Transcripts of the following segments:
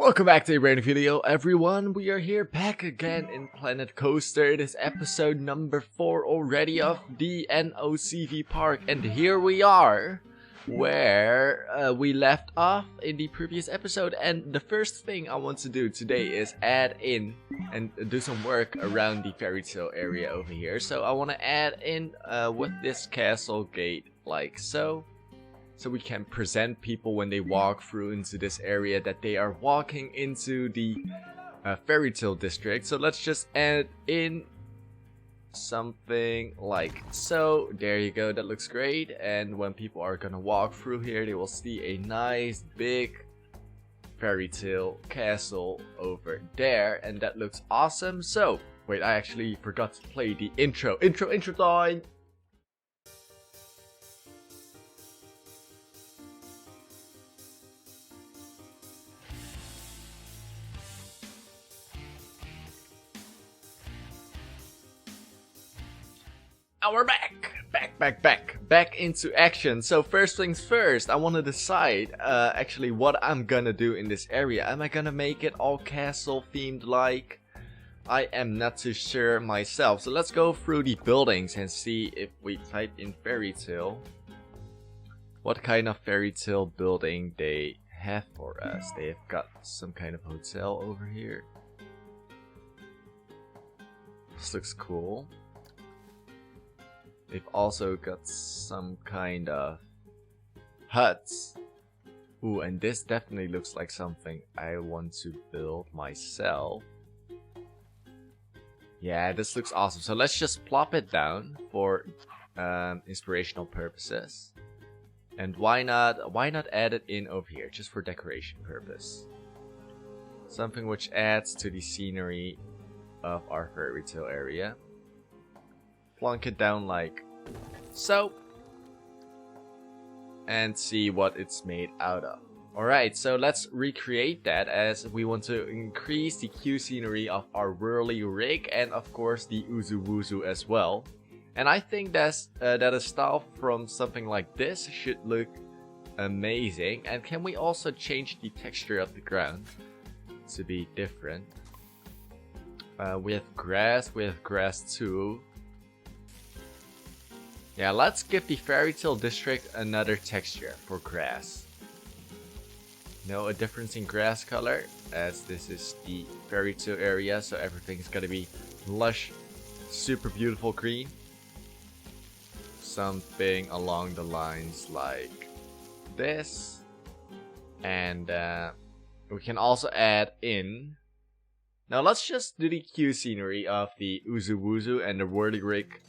Welcome back to a brand new video, everyone. We are here back again in Planet Coaster. It is episode number 4 already of the NOCV-park, and here we are where we left off in the previous episode. And the first thing I want to do today is add in and do some work around the Fairytale area over here. So I want to add in with this castle gate like so. So we can present people when they walk through into this area that they are walking into the Fairytale district. So let's just add in something like so. There you go, that looks great. And when people are gonna walk through here, they will see a nice big Fairytale castle over there, and that looks awesome. So wait, I actually forgot to play the intro time. Now we're back into action. So first things first, I want to decide actually what I'm gonna do in this area. Am I gonna make it all castle themed like? I am not too sure myself. So let's go through the buildings and see if we type in Fairytale, what kind of Fairytale building they have for us. They have got some kind of hotel over here. This looks cool. They've also got some kind of huts. Ooh, and this definitely looks like something I want to build myself. Yeah, this looks awesome. So let's just plop it down for inspirational purposes. And why not add it in over here just for decoration purpose? Something which adds to the scenery of our Fairytale area. Plunk it down like so, and see what it's made out of. Alright, so let's recreate that, as we want to increase the queue scenery of our whirly rig and of course the Uzuwuzu as well. And I think that a style from something like this should look amazing. And can we also change the texture of the ground to be different? We have grass too. Yeah, let's give the Fairytale district another texture for grass. No, a difference in grass color, as this is the Fairytale area, so everything is gonna be lush, super beautiful green. Something along the lines like this. And we can also add in. Now let's just do the queue scenery of the Uzuwuzu and the whirly rig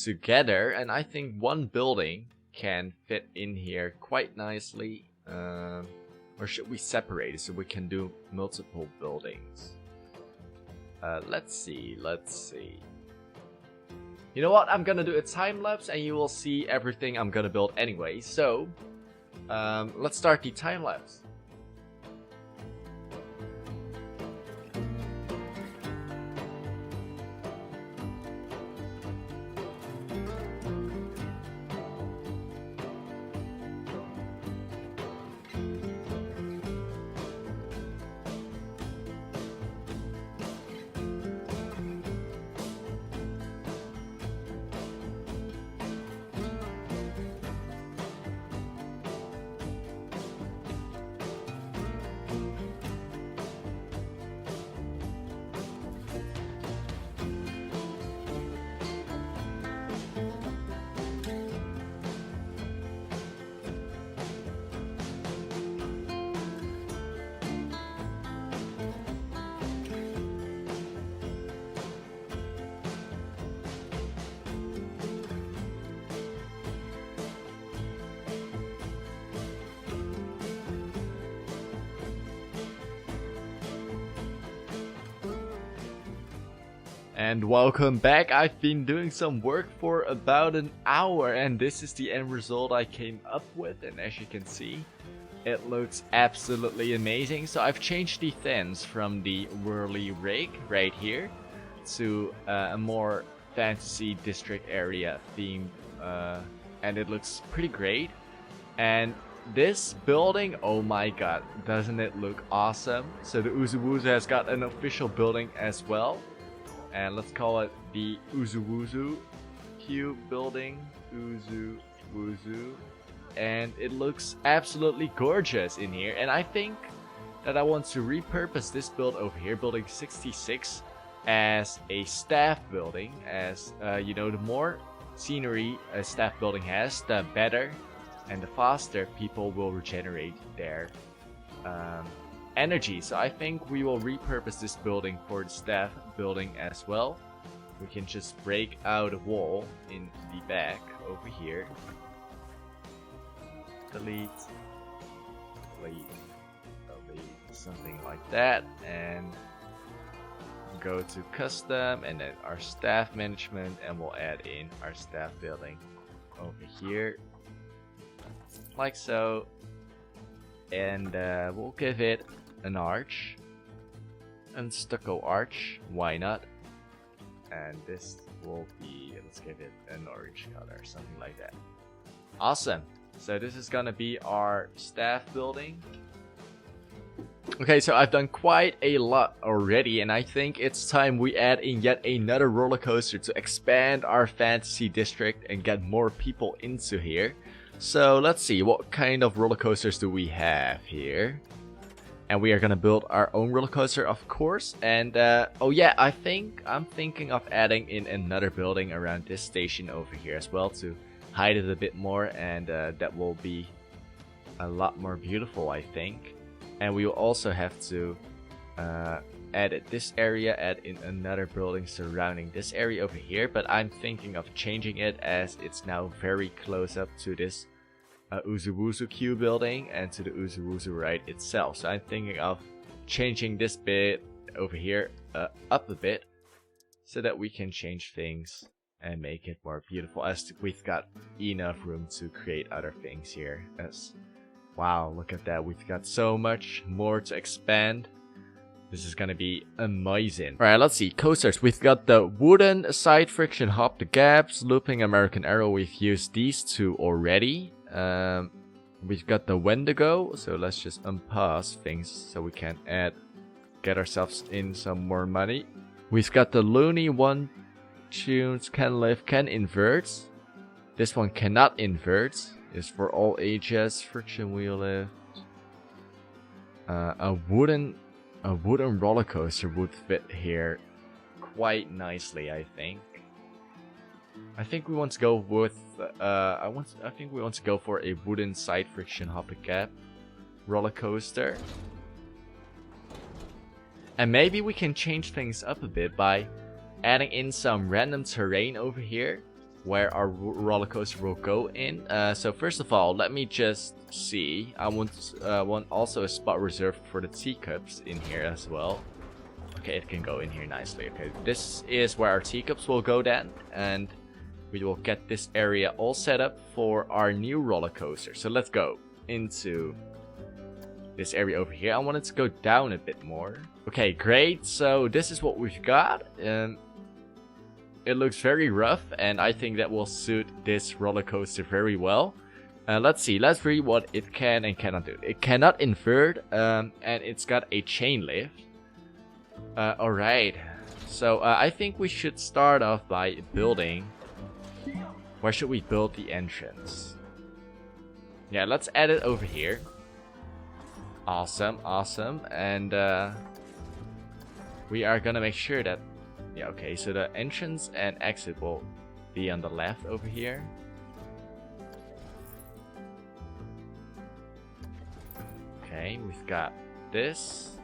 together, and I think one building can fit in here quite nicely. Or should we separate it so we can do multiple buildings? Let's see. You know what? I'm gonna do a time lapse and you will see everything I'm gonna build anyway. So let's start the time lapse. And welcome back. I've been doing some work for about an hour, and this is the end result I came up with. And as you can see, it looks absolutely amazing. So I've changed the fins from the whirly rig right here to a more fantasy district area themed, and it looks pretty great. And this building, oh my god, doesn't it look awesome? So the Uzuwuzu has got an official building as well. And let's call it the Uzuwuzu Cube building. Uzuwuzu. And it looks absolutely gorgeous in here. And I think that I want to repurpose this build over here, building 66, as a staff building. As you know, the more scenery a staff building has, the better and the faster people will regenerate their energy. So I think we will repurpose this building for the staff building as well. We can just break out a wall in the back over here. Delete, something like that, and go to custom and then our staff management, and we'll add in our staff building over here like so, and we'll give it an arch, and stucco arch, why not? And this will be, let's give it an orange color, something like that. Awesome. So this is gonna be our staff building. Okay, so I've done quite a lot already, and I think it's time we add in yet another roller coaster to expand our fantasy district and get more people into here. So let's see, what kind of roller coasters do we have here? And we are gonna build our own roller coaster, of course. And oh yeah, I'm thinking of adding in another building around this station over here as well to hide it a bit more, and that will be a lot more beautiful, I think. And we will also have to edit this area, add in another building surrounding this area over here. But I'm thinking of changing it as it's now very close up to this Uzuwuzu Q building and to the Uzuwuzu ride itself. So I'm thinking of changing this bit over here up a bit so that we can change things and make it more beautiful, as we've got enough room to create other things here. Wow, look at that, we've got so much more to expand. This is gonna be amazing. Alright, let's see, coasters. We've got the wooden side friction hop, the gaps, looping American Arrow. We've used these two already. We've got the Wendigo, so let's just unpause things so we can get ourselves in some more money. We've got the Looney One Tunes, can lift, can invert. This one cannot invert. Is for all ages. Friction wheel lift. A wooden roller coaster would fit here quite nicely, I think. I think we want to go with I think we want to go for a wooden side friction hop the gap roller coaster. And maybe we can change things up a bit by adding in some random terrain over here where our roller coaster will go in. So first of all, let me just see. I want also a spot reserved for the teacups in here as well. Okay, it can go in here nicely. Okay, this is where our teacups will go then, and we will get this area all set up for our new roller coaster. So let's go into this area over here. I want it to go down a bit more. Okay, great. So this is what we've got. It looks very rough, and I think that will suit this roller coaster very well. Let's see. Let's read what it can and cannot do. It cannot invert, and it's got a chain lift. Alright. So I think we should start off by building. Where should we build the entrance? Yeah, let's add it over here. Awesome, awesome. And we are gonna make sure that, yeah, okay, so the entrance and exit will be on the left over here. Okay, we've got this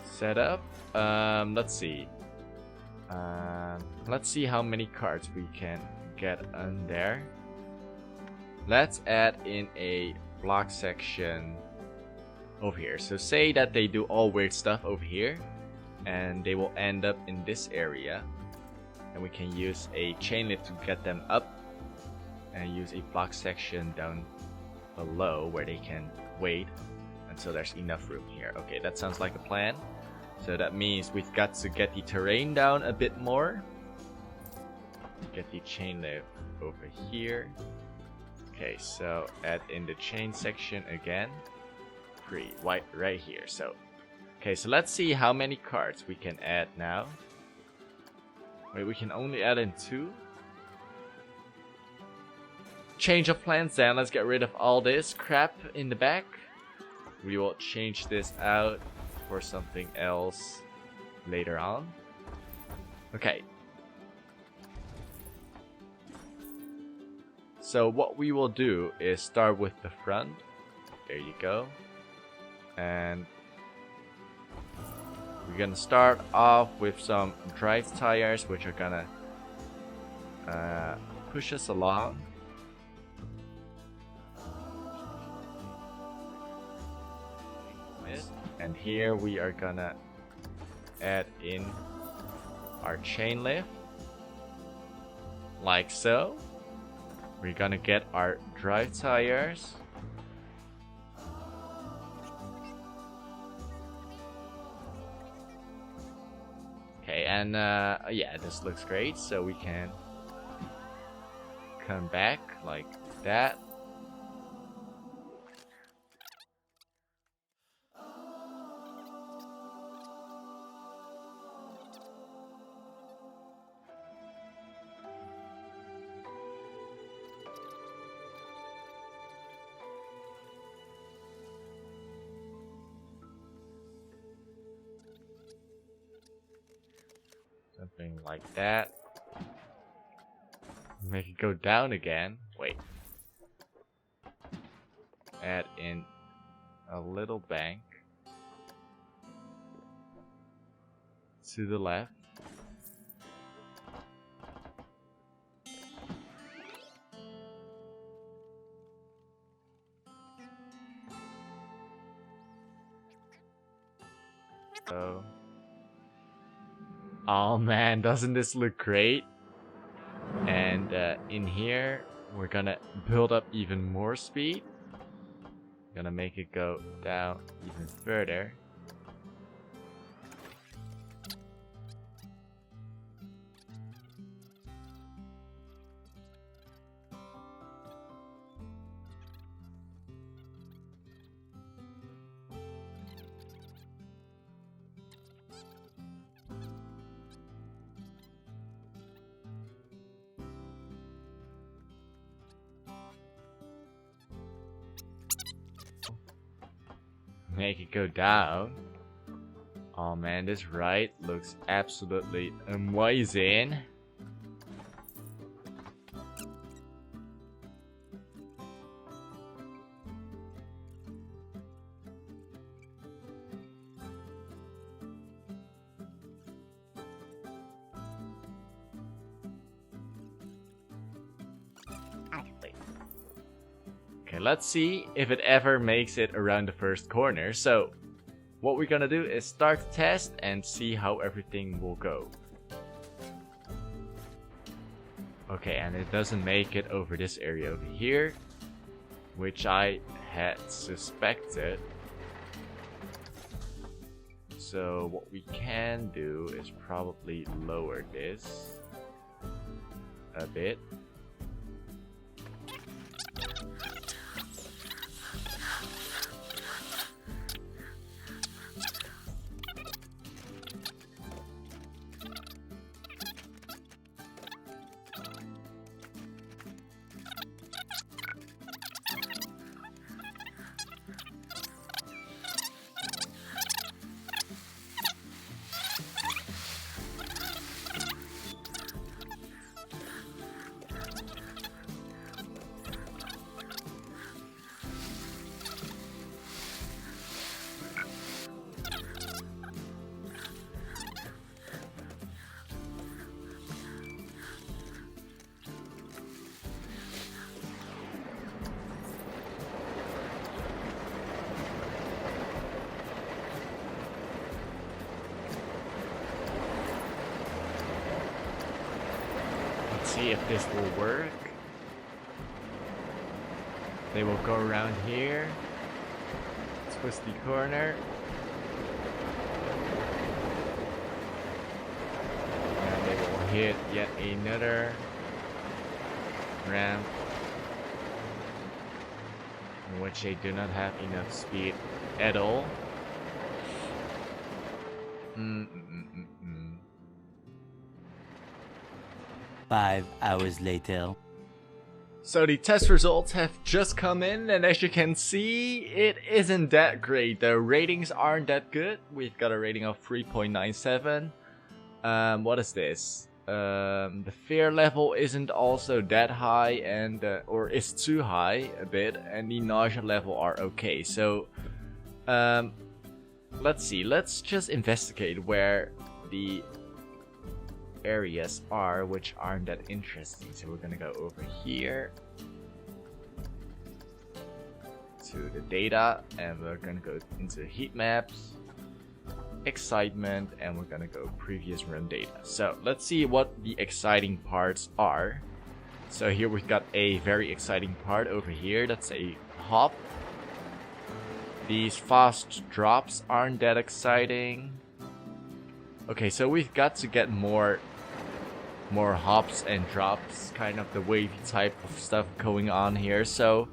set up. Let's see. Let's see how many cards we can get on there. Let's add in a block section over here. So say that they do all weird stuff over here, and they will end up in this area, and we can use a chain lift to get them up, and use a block section down below where they can wait until there's enough room here. Okay, that sounds like a plan. So that means we've got to get the terrain down a bit more. Get the chain lift over here. Okay, so add in the chain section again. Right here. So, okay, so let's see how many cards we can add now. Wait, we can only add in 2. Change of plans then. Let's get rid of all this crap in the back. We will change this out for something else later on. Okay. So what we will do is start with the front. There you go. And we're gonna start off with some drive tires, which are gonna push us along. And here we are gonna add in our chain lift, like so. We're gonna get our drive tires. Okay, and yeah, this looks great. So we can come back like that. Something like that. Make it go down again. Wait. Add in a little bank to the left. So. Oh man, doesn't this look great? And in here, we're gonna build up even more speed. Gonna make it go down even further. Make it go down. Oh man, this ride looks absolutely amazing. Okay, let's see if it ever makes it around the first corner. So, what we're gonna do is start the test and see how everything will go. Okay, and it doesn't make it over this area over here, which I had suspected. So, what we can do is probably lower this a bit. See if this will work. They will go around here, twist the corner, and they will hit yet another ramp. in which they do not have enough speed at all. 5 hours later. So the test results have just come in, and as you can see, it isn't that great. The ratings aren't that good. We've got a rating of 3.97. What is this? The fear level isn't also that high, and or is too high a bit, and the nausea level are okay. So let's see. Let's just investigate where the areas are which aren't that interesting. So we're gonna go over here to the data, and we're gonna go into heat maps, excitement, and we're gonna go previous run data. So let's see what the exciting parts are. So here we've got a very exciting part over here. That's a hop. These fast drops aren't that exciting. Okay, so we've got to get more hops and drops, kind of the wavy type of stuff going on here. So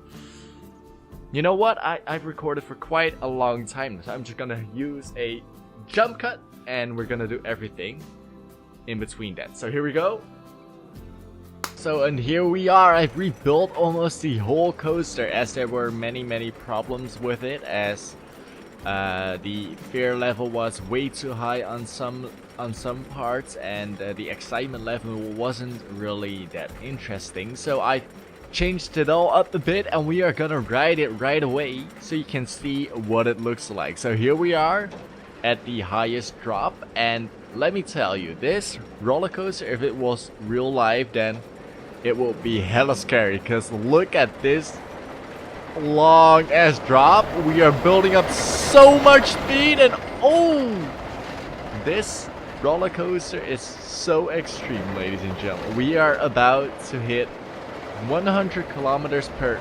you know what, I've recorded for quite a long time, so I'm just gonna use a jump cut and we're gonna do everything in between that. So here we go. So, and here we are. I've rebuilt almost the whole coaster, as there were many problems with it, as the fear level was way too high on some parts, and the excitement level wasn't really that interesting. So I changed it all up a bit, and we are gonna ride it right away so you can see what it looks like. So here we are at the highest drop, and let me tell you, this roller coaster, if it was real life, then it will be hella scary, because look at this long ass drop. We are building up so much speed, and oh, this roller coaster is so extreme, ladies and gentlemen. We are about to hit 100 kilometers per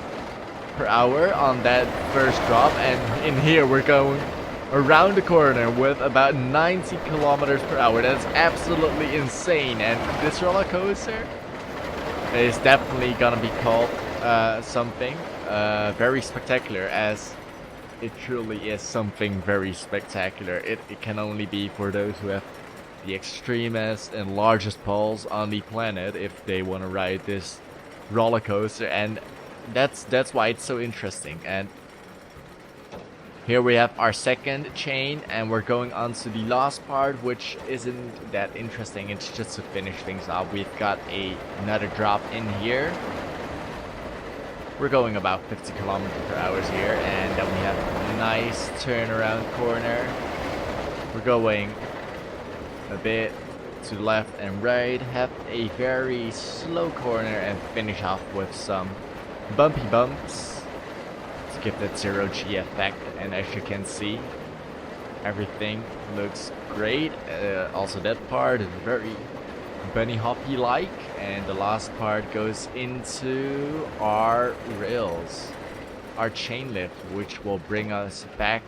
hour on that first drop, and in here we're going around the corner with about 90 kilometers per hour. That's absolutely insane, and this roller coaster is definitely gonna be called something very spectacular, as it truly is something very spectacular. It can only be for those who have the extremest and largest balls on the planet if they want to ride this roller coaster, and that's why it's so interesting. And here we have our second chain, and we're going on to the last part, which isn't that interesting. It's just to finish things off. We've got another drop in here. We're going about 50 kilometers per hour here, and then we have a nice turnaround corner. We're going a bit to the left and right, have a very slow corner, and finish off with some bumpy bumps to give that zero G effect. And as you can see, everything looks great. Also that part is very bunny hoppy like, and the last part goes into our rails, our chain lift, which will bring us back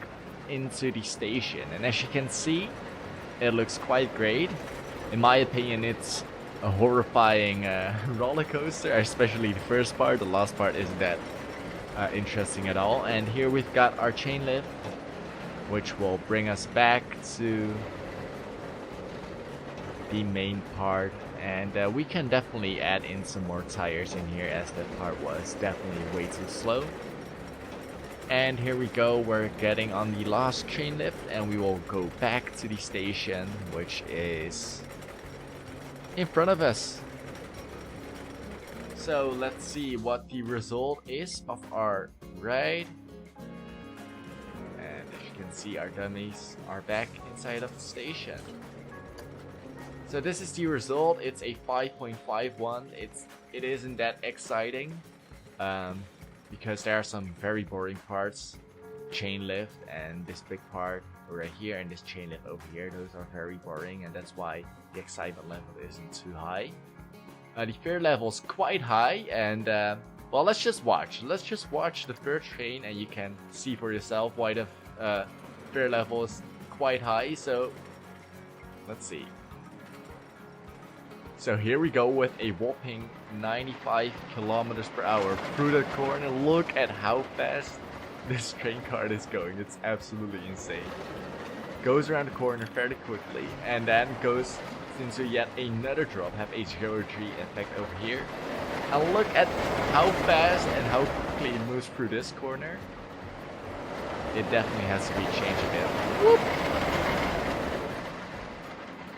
into the station. And as you can see, it looks quite great. In my opinion, it's a horrifying roller coaster, especially the first part. The last part isn't that interesting at all. And here we've got our chain lift, which will bring us back to the main part, and we can definitely add in some more tires in here, as that part was definitely way too slow. And here we go, we're getting on the last chain lift, and we will go back to the station, which is in front of us. So let's see what the result is of our ride. And as you can see, our dummies are back inside of the station. So this is the result. It's a 5.51. It isn't that exciting, because there are some very boring parts. Chain lift and this big part right here, and this chain lift over here. Those are very boring, and that's why the excitement level isn't too high. The fear level is quite high, and well, let's just watch. Let's just watch the first train, and you can see for yourself why the fear level is quite high. So let's see. So here we go with a whopping 95 kilometers per hour through the corner. Look at how fast this train car is going. It's absolutely insane. Goes around the corner fairly quickly and then goes into yet another drop. Have a 0G effect over here. And look at how fast and how quickly it moves through this corner. It definitely has to be changed a bit. Whoop.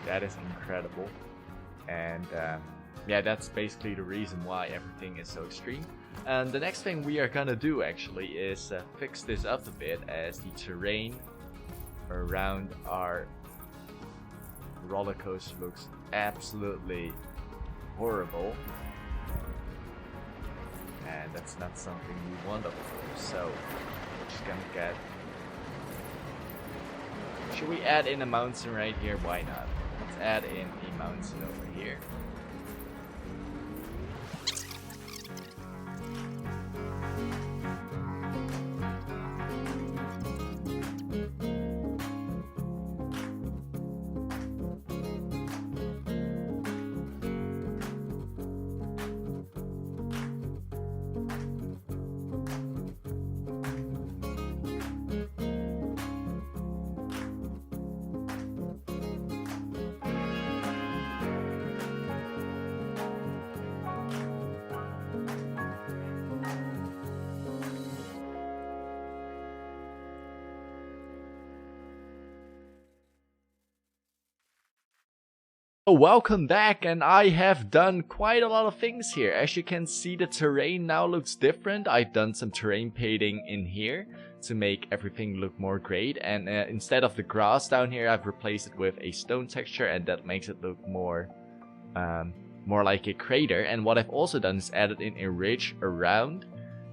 That is incredible. And yeah, that's basically the reason why everything is so extreme. And the next thing we are gonna do actually is fix this up a bit, as the terrain around our roller coaster looks absolutely horrible. And that's not something we want, of course. So we're just gonna get... Should we add in a mountain right here? Why not? Let's add in a mountain over here. Welcome back, and I have done quite a lot of things here. As you can see, the terrain now looks different. I've done some terrain painting in here to make everything look more great, and instead of the grass down here, I've replaced it with a stone texture, and that makes it look more like a crater. And what I've also done is added in a ridge around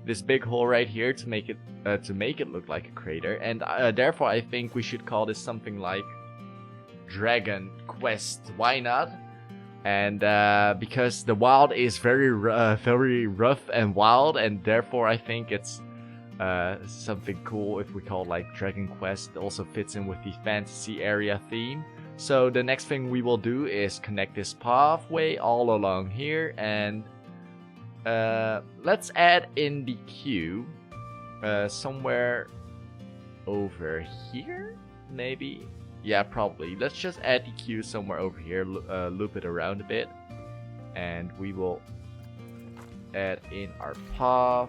this big hole right here to make it look like a crater, and therefore I think we should call this something like Dragon Quest. Why not? And because the wild is very rough and wild, and therefore I think it's something cool if we call it like Dragon Quest. It also fits in with the fantasy area theme. So the next thing we will do is connect this pathway all along here, and let's add in the queue somewhere over here, maybe. Yeah, probably. Let's just add the queue somewhere over here, loop it around a bit, and we will add in our path.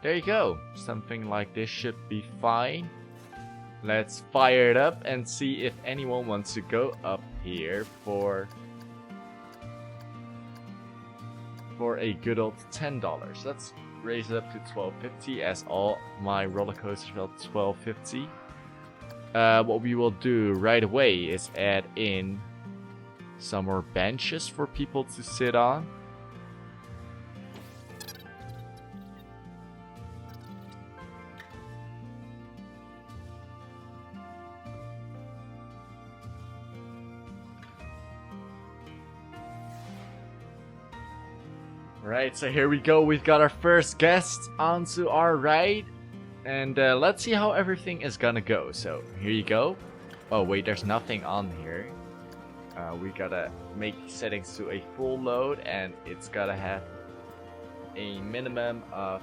There you go. Something like this should be fine. Let's fire it up and see if anyone wants to go up here for a good old $10. Let's raise it up to $12.50, as all my roller coasters are $12.50. What we will do right away is add in some more benches for people to sit on. Right, so here we go. We've got our first guest onto our ride, and let's see how everything is gonna go. So here you go. Oh wait, there's nothing on here. We gotta make settings to a full load, and it's gotta have a minimum of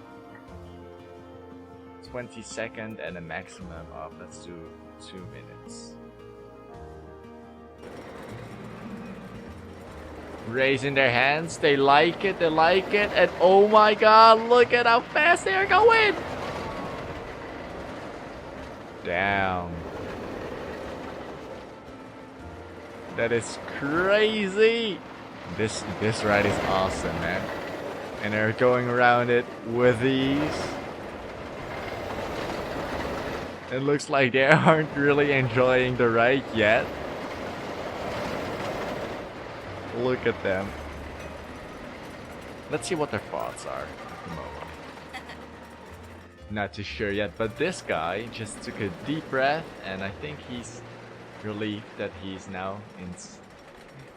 20 seconds and a maximum of, let's do 2 minutes. Raising their hands, they like it, and oh my god, look at how fast they are going! Damn. That is crazy. This ride is awesome, man. And they're going around it with ease. It looks like they aren't really enjoying the ride yet. Look at them. Let's see what their thoughts are at the moment. Not too sure yet, but this guy just took a deep breath, and I think he's relieved that he's now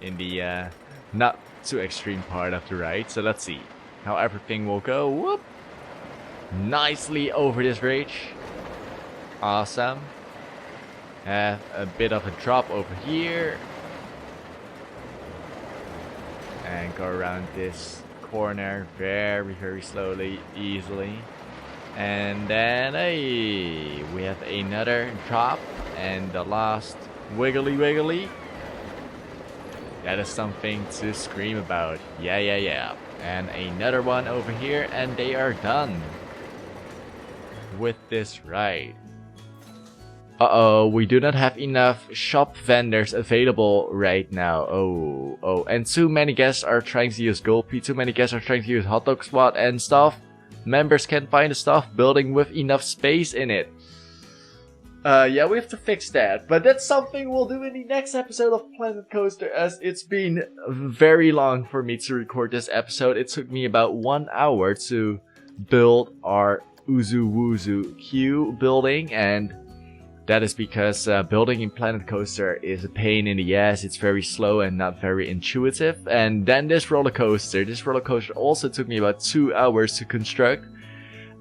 in the not too extreme part of the ride. So let's see how everything will go. Whoop! Nicely over this bridge. Awesome. Have a bit of a drop over here. And go around this corner very, very slowly, easily. And then, hey, we have another drop. And the last wiggly. That is something to scream about. Yeah. And another one over here, and they are done with this ride. Uh-oh, we do not have enough shop vendors available right now. Oh, and too many guests are trying to use Gulpy, too many guests are trying to use Hot Dog Spot and stuff. Members can't find a staff building with enough space in it. Yeah, we have to fix that. But that's something we'll do in the next episode of Planet Coaster, as it's been very long for me to record this episode. It took me about 1 hour to build our Uzuwuzu queue building, and that is because building in Planet Coaster is a pain in the ass. It's very slow and not very intuitive. And then this roller coaster also took me about 2 hours to construct.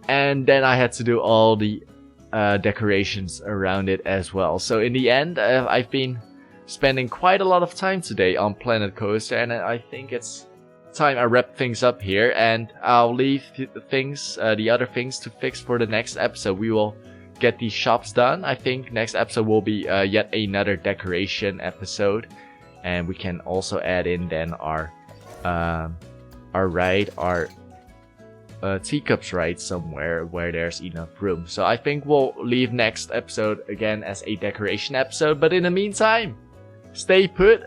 And then I had to do all the decorations around it as well. So in the end, I've been spending quite a lot of time today on Planet Coaster, and I think it's time I wrap things up here, and I'll leave the other things to fix for the next episode. We will get these shops done. I think next episode will be yet another decoration episode, and we can also add in then our teacups ride somewhere where there's enough room. So I think we'll leave next episode again as a decoration episode, but in the meantime, stay put.